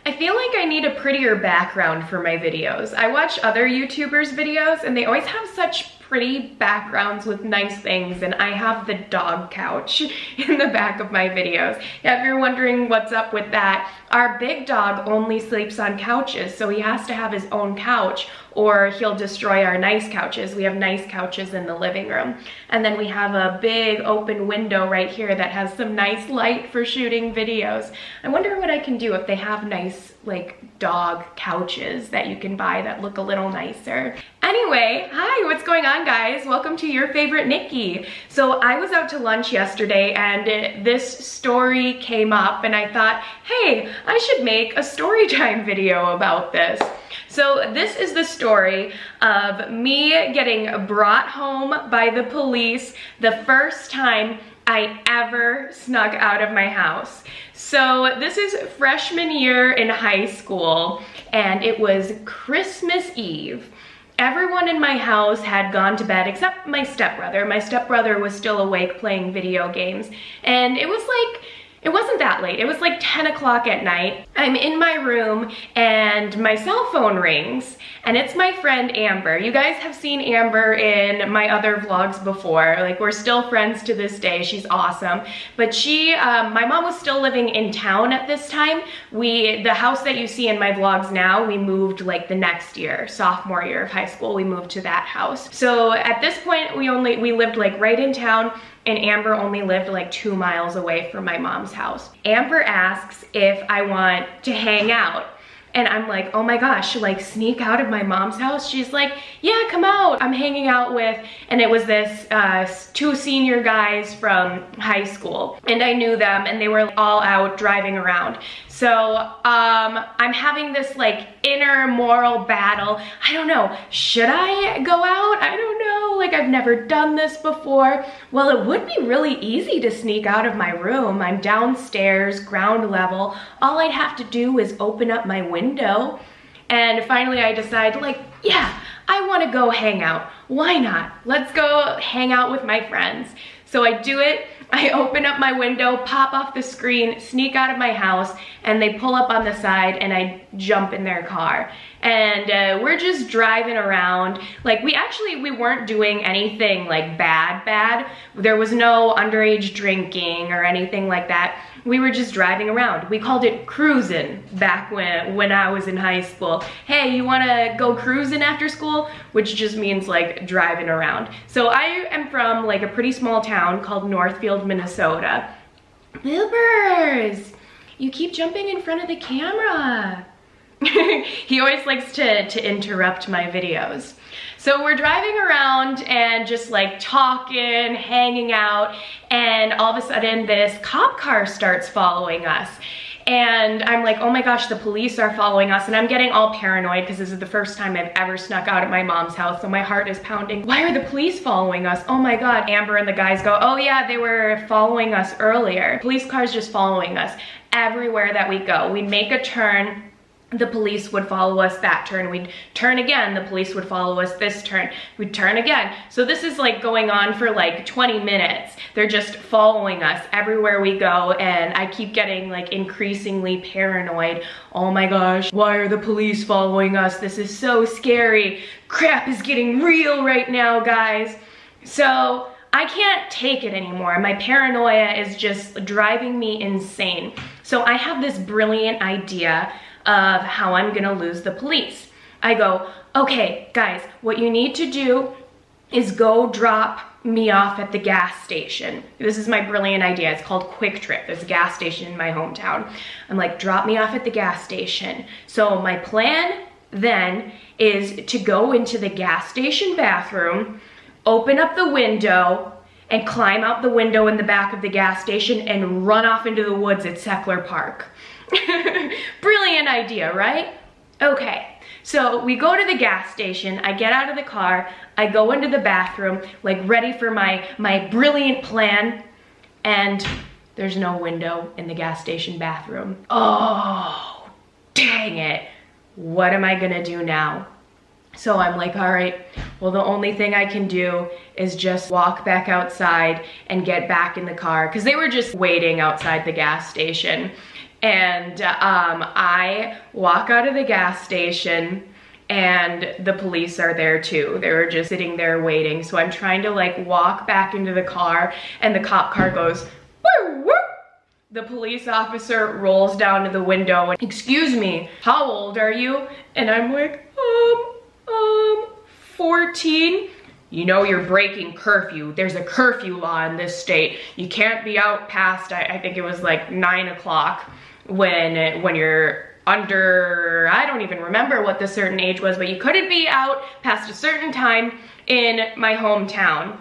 I feel like I need a prettier background for my videos. I watch other YouTubers' videos and they always have such pretty backgrounds with nice things, and I have the dog couch in the back of my videos. If you're wondering what's up with that, our big dog only sleeps on couches, so he has to have his own couch or he'll destroy our nice couches. We have nice couches in the living room. And then we have a big open window right here that has some nice light for shooting videos. I wonder what I can do if they have nice like dog couches that you can buy that look a little nicer. Anyway, hi, what's going on guys? Welcome to Your Favorite Nikki. So I was out to lunch yesterday and this story came up and I thought, hey, I should make a story time video about this. So this is the story of me getting brought home by the police the first time I ever snuck out of my house. So this is freshman year in high school and it was Christmas Eve. Everyone in my house had gone to bed except my stepbrother. My stepbrother was still awake playing video games, and it wasn't that late. It was like 10 o'clock at night. I'm in my room and my cell phone rings and it's my friend Amber. You guys have seen Amber in my other vlogs before. Like, we're still friends to this day. She's awesome. But my mom was still living in town at this time. The house that you see in my vlogs now, we moved like the next year, sophomore year of high school, we moved to that house. So at this point, we lived like right in town, and Amber only lived like 2 miles away from my mom's house. Amber asks if I want to hang out. And I'm like, oh my gosh, like sneak out of my mom's house? She's like, yeah, come out. I'm hanging out with, and it was this 2 senior guys from high school. And I knew them and they were all out driving around. So I'm having this like inner moral battle. I don't know, should I go out? I don't know, like I've never done this before. Well, it would be really easy to sneak out of my room. I'm downstairs, ground level. All I'd have to do is open up my window. And finally I decide, like, yeah, I wanna go hang out. Why not? Let's go hang out with my friends. So I do it. I open up my window, pop off the screen, sneak out of my house, and they pull up on the side and I jump in their car. And we're just driving around. Like, we weren't doing anything like bad. There was no underage drinking or anything like that. We were just driving around. We called it cruising back when I was in high school. Hey, you wanna go cruising after school? Which just means like driving around. So I am from like a pretty small town called Northfield, Minnesota. Wilbers, you keep jumping in front of the camera. He always likes to interrupt my videos. So we're driving around and just like talking, hanging out, and all of a sudden this cop car starts following us. And I'm like, oh my gosh, the police are following us. And I'm getting all paranoid because this is the first time I've ever snuck out at my mom's house. So my heart is pounding. Why are the police following us? Oh my God. Amber and the guys go, oh yeah, they were following us earlier. Police cars just following us everywhere that we go. We make a turn, the police would follow us that turn. We'd turn again, the police would follow us this turn. We'd turn again. So this is like going on for like 20 minutes. They're just following us everywhere we go, and I keep getting like increasingly paranoid. Oh my gosh, why are the police following us? This is so scary. Crap is getting real right now, guys. So I can't take it anymore. My paranoia is just driving me insane. So I have this brilliant idea of how I'm gonna lose the police. I go, okay, guys, what you need to do is go drop me off at the gas station. This is my brilliant idea. It's called Quick Trip. There's a gas station in my hometown. I'm like, drop me off at the gas station. So my plan then is to go into the gas station bathroom, open up the window, and climb out the window in the back of the gas station and run off into the woods at Seckler Park. Brilliant idea, right? Okay, so we go to the gas station, I get out of the car, I go into the bathroom, like ready for my brilliant plan, and there's no window in the gas station bathroom. Oh, dang it. What am I gonna do now? So I'm like, all right, well, the only thing I can do is just walk back outside and get back in the car, because they were just waiting outside the gas station. And I walk out of the gas station and the police are there too. They were just sitting there waiting. So I'm trying to like walk back into the car and the cop car goes, woo, woo. The police officer rolls down to the window and, excuse me, how old are you? And I'm like, 14. You know you're breaking curfew. There's a curfew law in this state. You can't be out past, I think it was like 9 o'clock when you're under, I don't even remember what the certain age was, but you couldn't be out past a certain time in my hometown.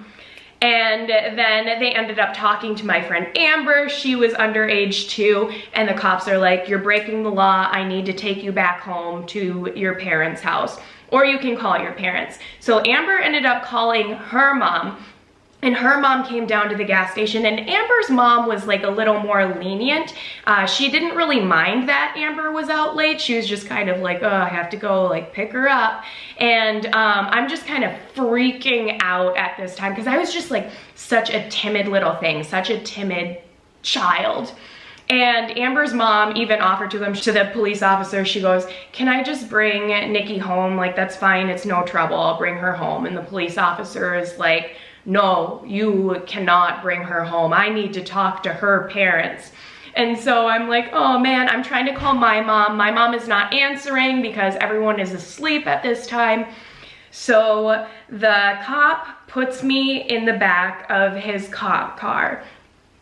And then they ended up talking to my friend Amber. She was underage too. And the cops are like, you're breaking the law. I need to take you back home to your parents' house. Or you can call your parents. So Amber ended up calling her mom. And her mom came down to the gas station, and Amber's mom was like a little more lenient. She didn't really mind that Amber was out late. She was just kind of like, oh, I have to go like pick her up. And I'm just kind of freaking out at this time because I was just like such a timid little thing, such a timid child. And Amber's mom even offered to the police officer, she goes, can I just bring Nikki home? Like, that's fine, it's no trouble, I'll bring her home. And the police officer is like, no, you cannot bring her home. I need to talk to her parents. And so I'm like, oh man, I'm trying to call my mom. My mom is not answering because everyone is asleep at this time. So the cop puts me in the back of his cop car.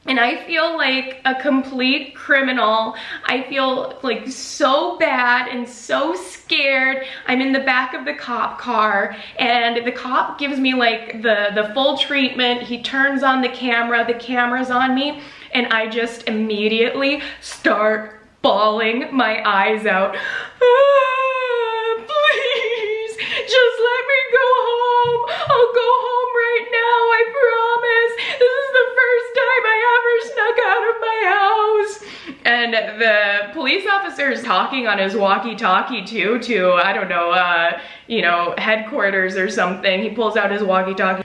And I feel like a complete criminal. I feel like so bad and so scared. I'm in the back of the cop car and the cop gives me like the full treatment. He turns on the camera's on me, and I just immediately start bawling my eyes out. Ah, please, just let me go home. I'll go home right now, I promise. This is the first time I ever snuck out of my house. And the police officer is talking on his walkie-talkie too, to, I don't know, you know, headquarters or something. He pulls out his walkie-talkie.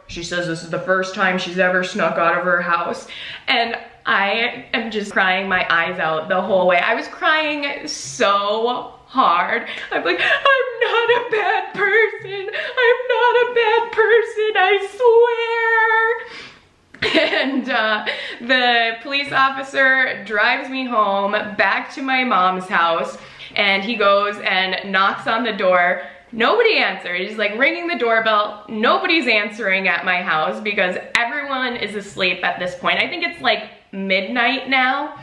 She says this is the first time she's ever snuck out of her house. And I am just crying my eyes out the whole way. I was crying so hard. I'm like, I'm not a bad person. I'm not a bad person, I swear. And the police officer drives me home back to my mom's house, and he goes and knocks on the door. Nobody answered. He's like ringing the doorbell. Nobody's answering at my house because everyone is asleep at this point. I think it's like midnight now.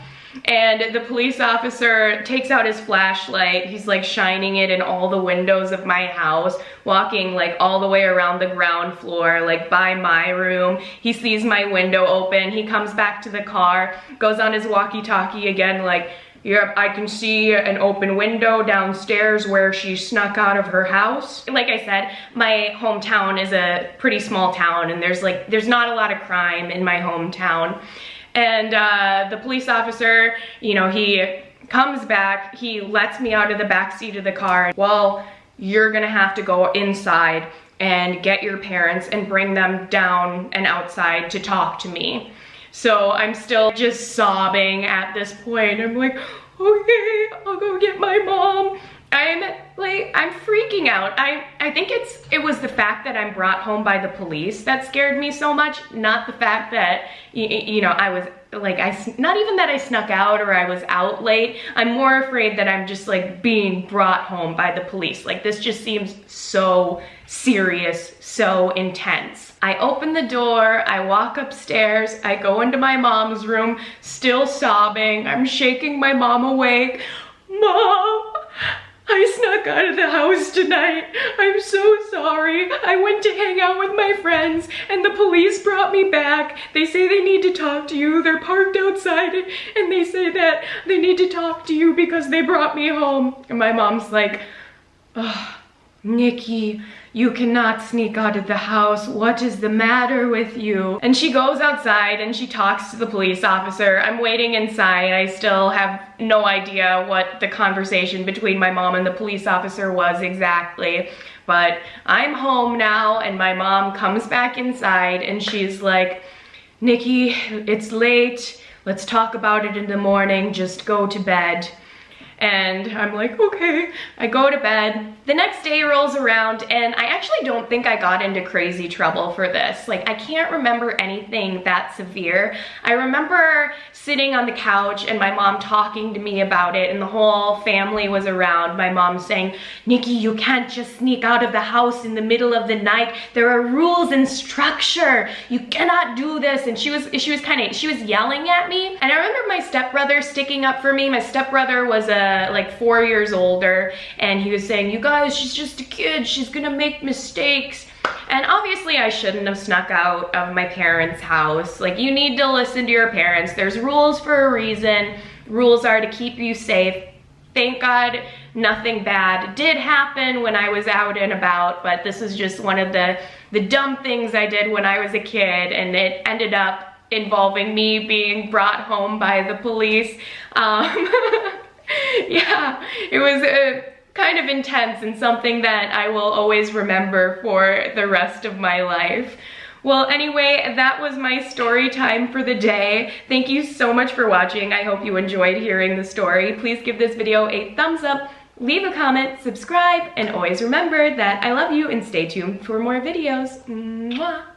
And the police officer takes out his flashlight. He's like shining it in all the windows of my house, walking like all the way around the ground floor, like by my room. He sees my window open. He comes back to the car, goes on his walkie-talkie again, like, yep, I can see an open window downstairs where she snuck out of her house. Like I said, my hometown is a pretty small town, and there's not a lot of crime in my hometown. And the police officer, you know, he comes back, he lets me out of the back seat of the car. Well, you're gonna have to go inside and get your parents and bring them down and outside to talk to me. So I'm still just sobbing at this point. I'm like, okay, I'll go get my mom. I'm freaking out. I think it was the fact that I'm brought home by the police that scared me so much, not the fact that, you know, I was like, not even that I snuck out or I was out late. I'm more afraid that I'm just like being brought home by the police. Like, this just seems so serious, so intense. I open the door, I walk upstairs, I go into my mom's room, still sobbing. I'm shaking my mom awake. Mom, I snuck out of the house tonight. I'm so sorry. I went to hang out with my friends and the police brought me back. They say they need to talk to you. They're parked outside and they say that they need to talk to you because they brought me home. And my mom's like, oh, Nikki, you cannot sneak out of the house. What is the matter with you? And she goes outside and she talks to the police officer. I'm waiting inside. I still have no idea what the conversation between my mom and the police officer was exactly. But I'm home now, and my mom comes back inside and she's like, Nikki, it's late. let's talk about it in the morning, just go to bed. And I'm like, okay. I go to bed. The next day rolls around and I actually don't think I got into crazy trouble for this. Like, I can't remember anything that severe. I remember sitting on the couch and my mom talking to me about it, and the whole family was around. My mom saying, Nikki, you can't just sneak out of the house in the middle of the night. There are rules and structure. You cannot do this. And she was yelling at me. And I remember my stepbrother sticking up for me. My stepbrother was like 4 years older, and he was saying, you guys, she's just a kid, she's gonna make mistakes. And obviously I shouldn't have snuck out of my parents' house. Like, you need to listen to your parents. There's rules for a reason. Rules are to keep you safe. Thank God nothing bad did happen when I was out and about, but this is just one of the dumb things I did when I was a kid, and it ended up involving me being brought home by the police. Yeah, it was kind of intense and something that I will always remember for the rest of my life. Well, anyway, that was my story time for the day. Thank you so much for watching. I hope you enjoyed hearing the story. Please give this video a thumbs up, leave a comment, subscribe, and always remember that I love you, and stay tuned for more videos. Mwah.